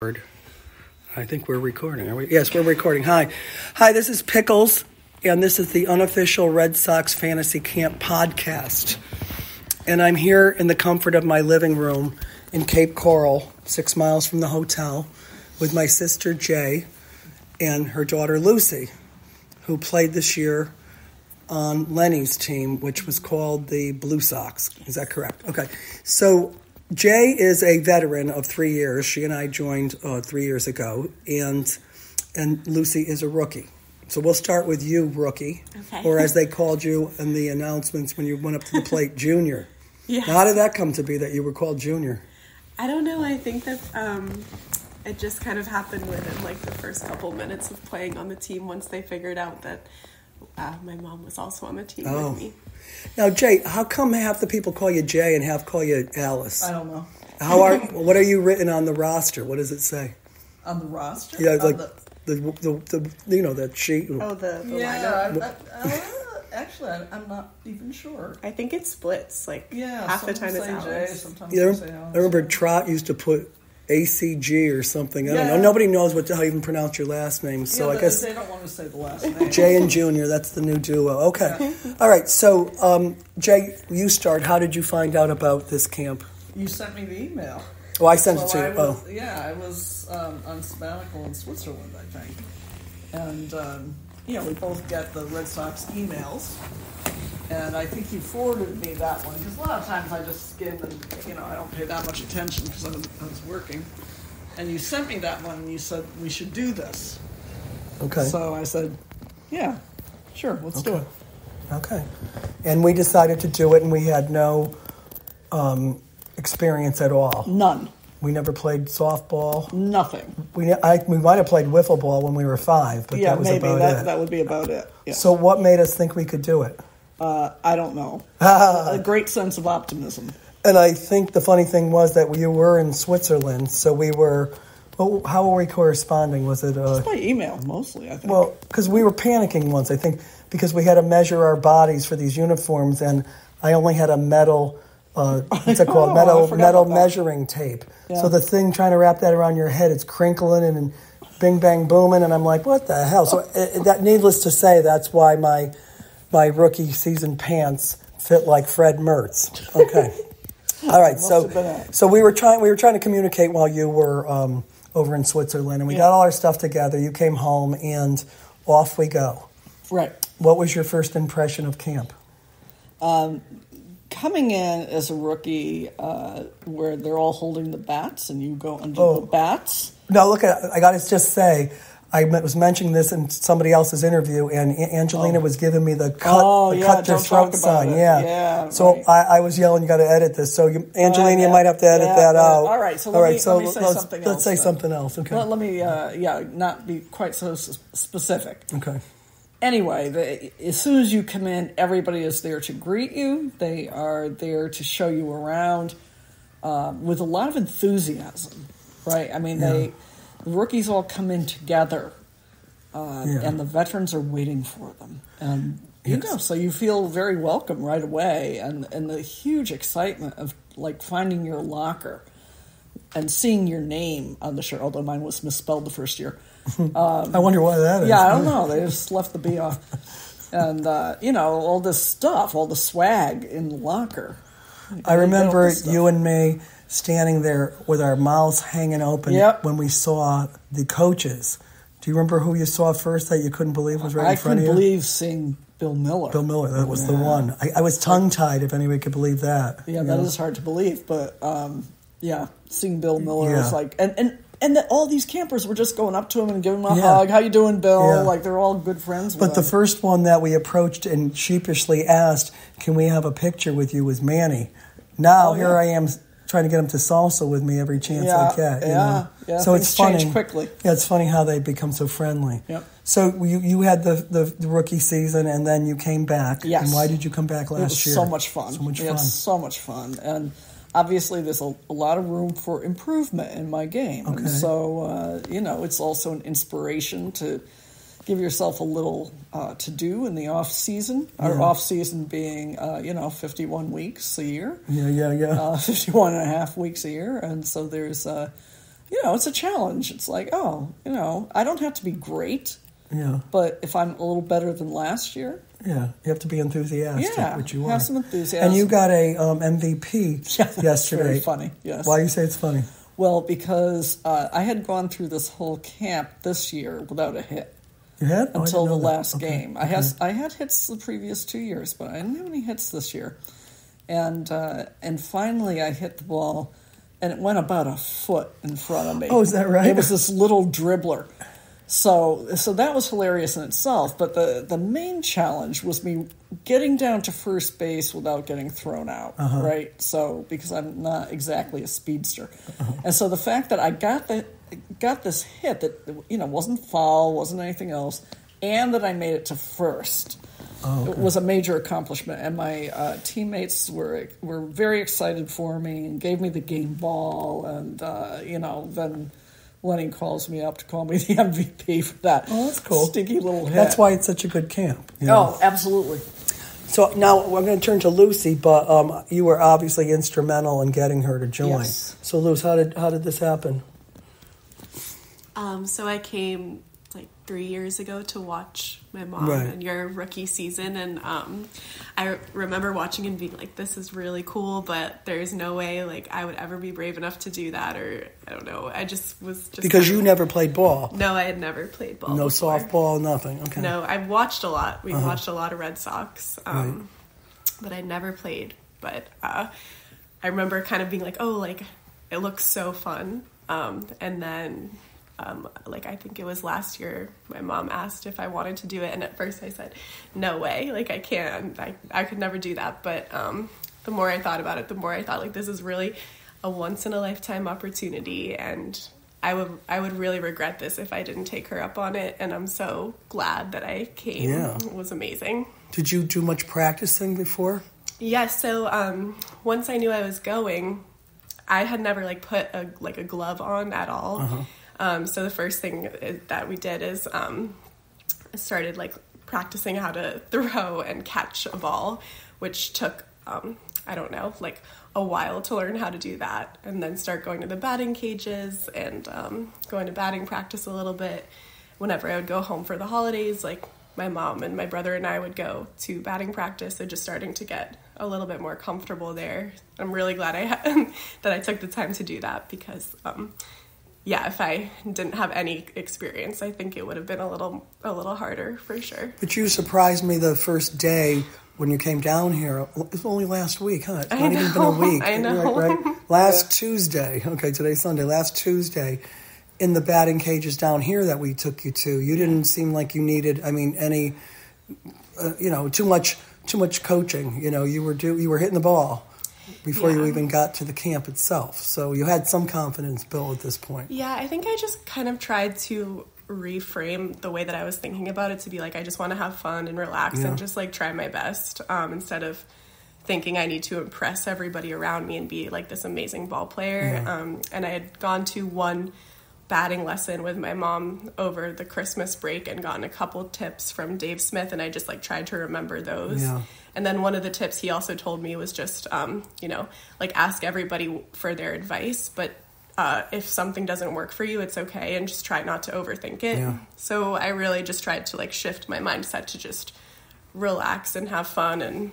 I think we're recording. Are we? Yes, we're recording. Hi, this is Pickles, and this is the unofficial Red Sox Fantasy Camp podcast. And I'm here in the comfort of my living room in Cape Coral, 6 miles from the hotel, with my sister Jay and her daughter Lucy, who played this year on Lenny's team, which was called the Blue Sox. Is that correct? Okay. So Jay is a veteran of 3 years. She and I joined 3 years ago, and Lucy is a rookie. So we'll start with you, rookie, okay. Or as they called you in the announcements when you went up to the plate, junior. Yes. Now, how did that come to be that you were called junior? I don't know. I think that it just kind of happened within like the first couple minutes of playing on the team once they figured out that my mom was also on the team with me. Now, Jay, how come half the people call you Jay and half call you Alice? I don't know. What are you written on the roster? What does it say? On the roster? Yeah, like the you know, that sheet. Oh, the lineup. Actually, I'm not even sure. I think it splits. Like half the time it's Alice. Sometimes Yeah, say Alice. I remember Trot used to put ACG or something. I don't know. Nobody knows how you even pronounce your last name, so I guess they don't want to say the last name. Jay and Junior. That's the new duo. Okay, yeah. All right. So, Jay, you start. How did you find out about this camp? You sent me the email. Oh, I sent it to you. I was on sabbatical in Switzerland, I think, and we both get the Red Sox emails. And I think you forwarded me that one, because a lot of times I just skim and, I don't pay that much attention because I was working. And you sent me that one and you said, we should do this. Okay. So I said, yeah, sure, let's do it. Okay. And we decided to do it, and we had no experience at all. None. We never played softball. Nothing. We might have played wiffle ball when we were 5, but that was maybe about it. That would be about it. Yeah. So what made us think we could do it? I don't know. A great sense of optimism. And I think the funny thing was that you were in Switzerland, so we were. Well, how were we corresponding? Was it just by email mostly? I think. Well, because we were panicking once, I think, because we had to measure our bodies for these uniforms, and I only had a metal. What's it called? Metal measuring tape. Yeah. So the thing trying to wrap that around your head, it's crinkling and bing bang booming, and I'm like, what the hell? So that, needless to say, that's why my rookie season pants fit like Fred Mertz. Okay. All right. So we were trying to communicate while you were over in Switzerland, and we got all our stuff together. You came home, and off we go. Right. What was your first impression of camp? Coming in as a rookie, where they're all holding the bats, and you go under the bats. No, look at. I got to just say, I was mentioning this in somebody else's interview, and Angelina was giving me the cut their throat sign. Yeah. So right. I was yelling, "You got to edit this." So Angelina, you might have to edit that out. All right. So let me say something else. Let's say something else. Okay. Let me not be quite so specific. Okay. Anyway, as soon as you come in, everybody is there to greet you. They are there to show you around with a lot of enthusiasm, right? I mean, the rookies all come in together, and the veterans are waiting for them. And, so you feel very welcome right away. And the huge excitement of, like, finding your locker and seeing your name on the shirt, although mine was misspelled the first year. I wonder why that is. Yeah, I don't know. They just left the B off. And, all this stuff, all the swag in the locker. I remember you and me standing there with our mouths hanging open when we saw the coaches. Do you remember who you saw first that you couldn't believe was right in front of you? I couldn't believe seeing Bill Miller. Bill Miller, that was the one. I was tongue-tied, if anybody could believe that. Yeah, that is hard to believe. But, seeing Bill Miller was like... And that all these campers were just going up to him and giving him a hug. How you doing, Bill? Yeah. Like, they're all good friends with him. But the first one that we approached and sheepishly asked, can we have a picture with you, was Manny. Now, here I am trying to get him to salsa with me every chance I get. Yeah. So it's funny. Change quickly. Yeah, it's funny how they become so friendly. Yep. So you had the rookie season, and then you came back. Yes. And why did you come back last year? So much fun. So much fun. And obviously, there's a lot of room for improvement in my game. Okay. And so, it's also an inspiration to give yourself a little to do in the off season. Yeah. Our off season being, 51 weeks a year. Yeah. 51 and a half weeks a year. And so there's it's a challenge. It's like, I don't have to be great. Yeah. But if I'm a little better than last year. Yeah, you have to be enthusiastic, which you are. Have some enthusiasm. And you got a MVP yesterday. Very funny, yes. Why do you say it's funny? Well, because I had gone through this whole camp this year without a hit. You had? Until the last game. I had hits the previous 2 years, but I didn't have any hits this year. And finally I hit the ball, and it went about a foot in front of me. Oh, is that right? It was this little dribbler. So that was hilarious in itself, but the main challenge was me getting down to first base without getting thrown out, right? So, because I'm not exactly a speedster. And so the fact that I got this hit that, wasn't foul, wasn't anything else, and that I made it to first. It was a major accomplishment, and my teammates were very excited for me and gave me the game ball, and, then Lenny calls me up to call me the MVP for that. Oh, that's cool. Stinky little hit. That's why it's such a good camp. Oh, absolutely. So now I'm going to turn to Lucy, but you were obviously instrumental in getting her to join. Yes. So, Luce, how did this happen? So I came 3 years ago to watch my mom in your rookie season, and I remember watching and being like, this is really cool, but there's no way I would ever be brave enough to do that, or I don't know. I just was because you never played ball. No, I had never played ball. No before. softball, nothing. Okay. No, I've watched a lot. We've watched a lot of Red Sox, but I never played. But I remember kind of being like, it looks so fun, and then. I think it was last year, my mom asked if I wanted to do it, and at first I said, no way, I can't, I could never do that, but the more I thought about it, the more I thought, this is really a once-in-a-lifetime opportunity, and I would really regret this if I didn't take her up on it, and I'm so glad that I came. Yeah. It was amazing. Did you do much practicing before? Yes, so once I knew I was going, I had never, put a glove on at all. So the first thing that we did is I started practicing how to throw and catch a ball, which took, I don't know, a while to learn how to do that, and then start going to the batting cages and going to batting practice a little bit. Whenever I would go home for the holidays, my mom and my brother and I would go to batting practice, so just starting to get a little bit more comfortable there. I'm really glad that I took the time to do that, because if I didn't have any experience, I think it would have been a little harder for sure. But you surprised me the first day when you came down here. It was only last week, huh? It's not even been a week. I know. Right? Last Tuesday. Okay, today's Sunday. Last Tuesday, in the batting cages down here that we took you to, you didn't seem like you needed, any, too much coaching. You were hitting the ball before you even got to the camp itself. So you had some confidence built at this point. Yeah, I think I just kind of tried to reframe the way that I was thinking about it to be I just want to have fun and relax and just try my best, instead of thinking I need to impress everybody around me and be this amazing ball player. And I had gone to one batting lesson with my mom over the Christmas break and gotten a couple tips from Dave Smith, and I just tried to remember those. Yeah. And then one of the tips he also told me was just, ask everybody for their advice, but if something doesn't work for you, it's okay, and just try not to overthink it. Yeah. So I really just tried to shift my mindset to just relax and have fun, and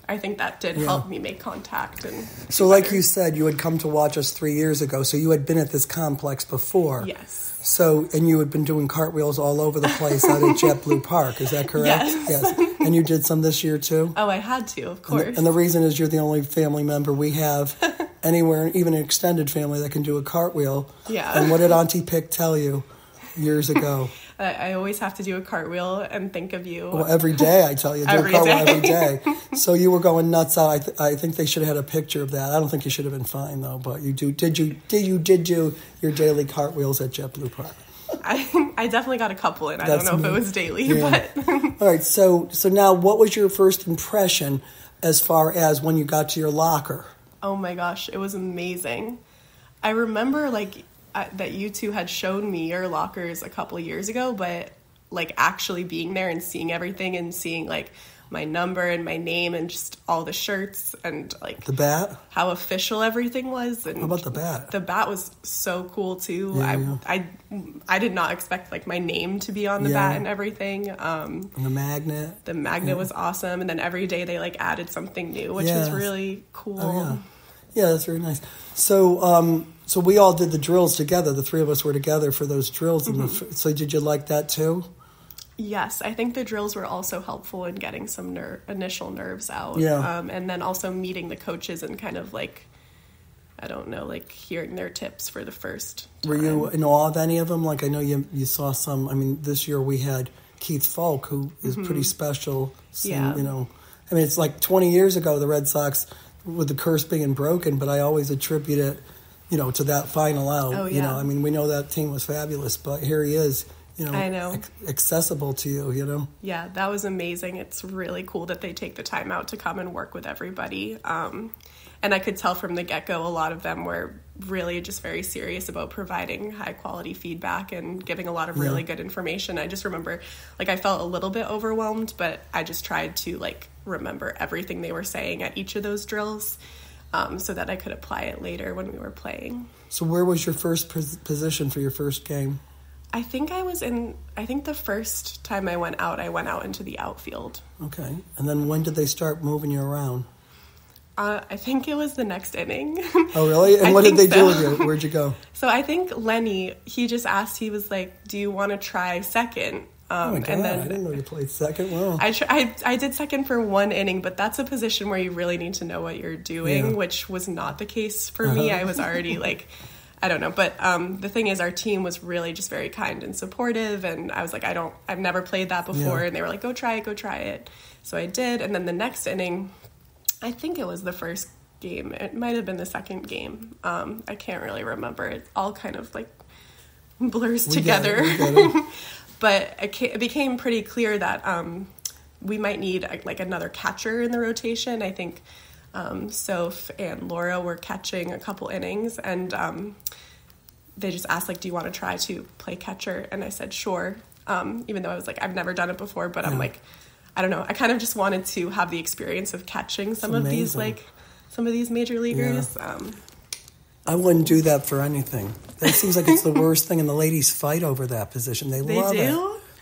I think that did help me make contact. And so like you said, you had come to watch us 3 years ago, so you had been at this complex before. Yes. So, and you had been doing cartwheels all over the place out at JetBlue Park, is that correct? Yes. And you did some this year too? Oh, I had to, of course. And the reason is you're the only family member we have anywhere, even an extended family, that can do a cartwheel. Yeah. And what did Auntie Pick tell you years ago? I always have to do a cartwhell and think of you. Well, every day I tell you, do a cartwheel every day. So you were going nuts out. I think they should have had a picture of that. I don't think you should have been fined though, but you do. Did you your daily cartwheels at JetBlue Park? I definitely got a couple in. I don't know if it was daily, but all right. So now, what was your first impression as far as when you got to your locker? Oh my gosh, it was amazing. I remember that you two had shown me your lockers a couple years ago, but actually being there and seeing everything and seeing my number and my name and just all the shirts and like the bat, how official everything was. And how about the bat? The bat was so cool too. Yeah, I did not expect like my name to be on the bat and everything. And the magnet. The magnet was awesome, and then every day they like added something new, which was really cool. Oh, yeah, that's very nice. So, so we all did the drills together. The three of us were together for those drills. So did you like that too? Yes, I think the drills were also helpful in getting some initial nerves out. Yeah. And then also meeting the coaches and kind of like, I don't know, like hearing their tips for the first time. Were you in awe of any of them? Like I know you saw some. I mean, this year we had Keith Falk, who is pretty special. Yeah. You know, I mean, it's like 20 years ago, the Red Sox, with the curse being broken, but I always attribute it, you know, to that final out. Oh, yeah. You know, I mean, we know that team was fabulous, but here he is. You know, I know. Accessible to you, you know? Yeah, that was amazing. It's really cool that they take the time out to come and work with everybody. And I could tell from the get-go, a lot of them were really just very serious about providing high-quality feedback and giving a lot of really good information. I just remember, like, I felt a little bit overwhelmed, but I just tried to, like, remember everything they were saying at each of those drills so that I could apply it later when we were playing. So where was your first position for your first game? I think the first time I went out into the outfield. Okay. And then when did they start moving you around? I think it was the next inning. Oh, really? And what did they do with you? Where'd you go? So I think Lenny, he just asked, he was like, do you want to try second? Oh my God, and then I didn't know you played second. Wow. I did second for one inning, but that's a position where you really need to know what you're doing, which was not the case for me. I was already like... I don't know, but the thing is, our team was really just very kind and supportive, and I was like, I've never played that before, and they were like, go try it. So I did, and then the next inning, I think it was the first game. It might have been the second game. I can't really remember. It all kind of like blurs together. But it became pretty clear that we might need like another catcher in the rotation. I think Soph and Laura were catching a couple innings, and they just asked, like, do you want to try to play catcher? And I said, sure. Even though I was like, I've never done it before, but I'm like, I don't know. I kind of just wanted to have the experience of catching some of these major leaguers. Yeah. I wouldn't do that for anything. That seems like it's the worst thing, and the ladies fight over that position. They love it.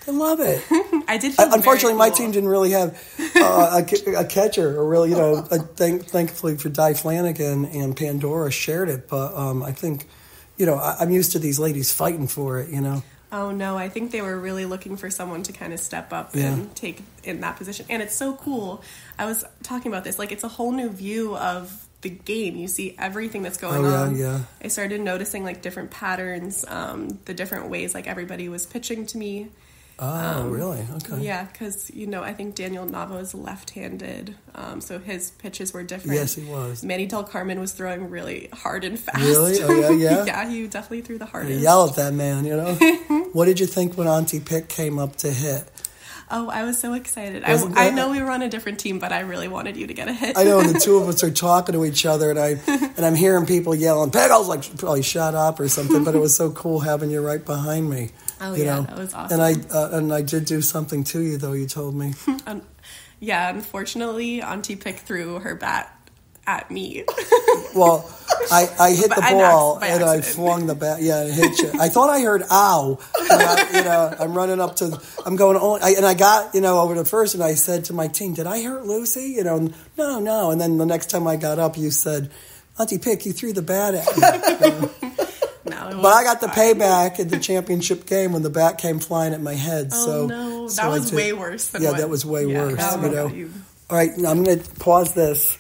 They love it. I did feel unfortunately, very cool. My team didn't really have a catcher, or really, you know, thankfully for Di Flanagan and Pandora shared it. But I think, you know, I'm used to these ladies fighting for it, you know. Oh, no, I think they were really looking for someone to kind of step up and take in that position. And it's so cool. I was talking about this. Like, it's a whole new view of the game. You see everything that's going on. Yeah. I started noticing, like, different patterns, the different ways, like, everybody was pitching to me. Oh, really? Okay. Yeah, because, you know, I think Daniel Nava is left-handed, so his pitches were different. Yes, he was. Manny Del Carmen was throwing really hard and fast. Really? Oh, yeah? Yeah, he definitely threw the hardest. Yell at that man, you know? What did you think when Auntie Pick came up to hit? Oh, I was so excited. I know we were on a different team, but I really wanted you to get a hit. I know, and the two of us are talking to each other, and I'm hearing people yelling, Pickles, like probably shut up or something, but it was so cool having you right behind me. Oh, you know? That was awesome. And I did do something to you, though, you told me. Yeah, unfortunately, Auntie Pick threw her bat at me. Well, I hit the ball and I accident. flung the bat. Yeah, it hit you. I thought I heard ow. And I'm running up to, I'm going, and I got, over to first, and I said to my team, did I hurt Lucy? No. And then the next time I got up, you said, Auntie Pick, you threw the bat at me. But I got the payback in the championship game when the bat came flying at my head. Oh, no. That was way worse than that was way worse. All right, I'm going to pause this.